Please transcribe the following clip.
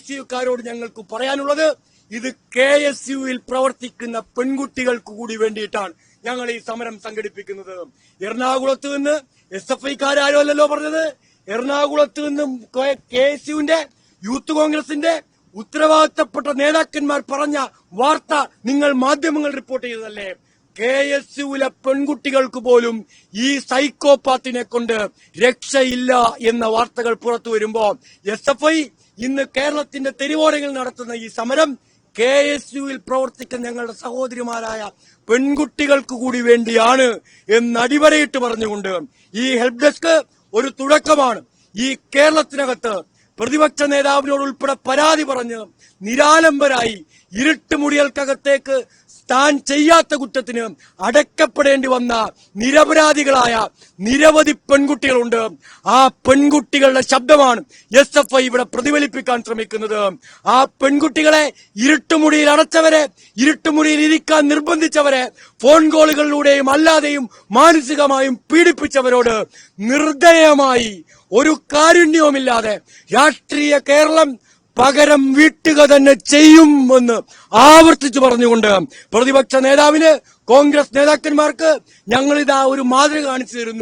KSUക്കാരോട് ഞങ്ങൾക്ക് പറയാനുള്ളത്, ഇത് KSUവിൽ പ്രവർത്തിക്കുന്ന പെൺകുട്ടികൾക്ക് കൂടി വേണ്ടിയിട്ടാണ് ഞങ്ങൾ ഈ സമരം സംഘടിപ്പിക്കുന്നത്. എറണാകുളത്ത് നിന്ന് SFIക്കാരും അല്ലല്ലോ പറഞ്ഞത്. എറണാകുളത്ത് നിന്നും KSUവിന്റെ യൂത്ത് കോൺഗ്രസിന്റെ ഉത്തരവാദിത്തപ്പെട്ട നേതാക്കന്മാർ പറഞ്ഞ വാർത്ത നിങ്ങൾ മാധ്യമങ്ങൾ റിപ്പോർട്ട് ചെയ്തതല്ലേ? KSUവിലെ പെൺകുട്ടികൾക്ക് പോലും ഈ സൈക്കോപാത്തിനെ കൊണ്ട് രക്ഷയില്ല എന്ന വാർത്തകൾ പുറത്തു വരുമ്പോ SFI ഇന്ന് കേരളത്തിന്റെ തെരുവോരങ്ങളിൽ നടത്തുന്ന ഈ സമരം KSUവിൽ പ്രവർത്തിക്കുന്ന ഞങ്ങളുടെ സഹോദരിമാരായ പെൺകുട്ടികൾക്ക് കൂടി വേണ്ടിയാണ് എന്ന് അടിവരയിട്ട് പറഞ്ഞുകൊണ്ട് ഈ ഹെൽപ്പ് ഡെസ്ക് ഒരു തുടക്കമാണ്. ഈ കേരളത്തിനകത്ത് പ്രതിപക്ഷ നേതാവിനോട് ഉൾപ്പെടെ പരാതി പറഞ്ഞ് നിരാലംബരായി ഇരുട്ടുമുറികൾക്കകത്തേക്ക് താൻ ചെയ്യാത്ത കുറ്റത്തിന് അടക്കപ്പെടേണ്ടി വന്ന നിരപരാധികളായ നിരവധി പെൺകുട്ടികളുണ്ട്. ആ പെൺകുട്ടികളുടെ ശബ്ദമാണ് SFI ഇവിടെ പ്രതിഫലിപ്പിക്കാൻ ശ്രമിക്കുന്നത്. ആ പെൺകുട്ടികളെ ഇരുട്ടുമുറിയിൽ അടച്ചവരെ, ഇരുട്ടുമുറിയിൽ ഇരിക്കാൻ നിർബന്ധിച്ചവരെ, ഫോൺ കോളുകളിലൂടെയും അല്ലാതെയും മാനസികമായും പീഡിപ്പിച്ചവരോട് നിർദയമായി ഒരു കാരുണ്യവുമില്ലാതെ രാഷ്ട്രീയ കേരളം പകരം വീട്ടുക തന്നെ ചെയ്യുമെന്ന് ആവർത്തിച്ചു പറഞ്ഞുകൊണ്ട് പ്രതിപക്ഷ നേതാവിന്, കോൺഗ്രസ് നേതാക്കന്മാർക്ക് ഞങ്ങളിതാ ഒരു മാതൃക കാണിച്ചു തരുന്നു.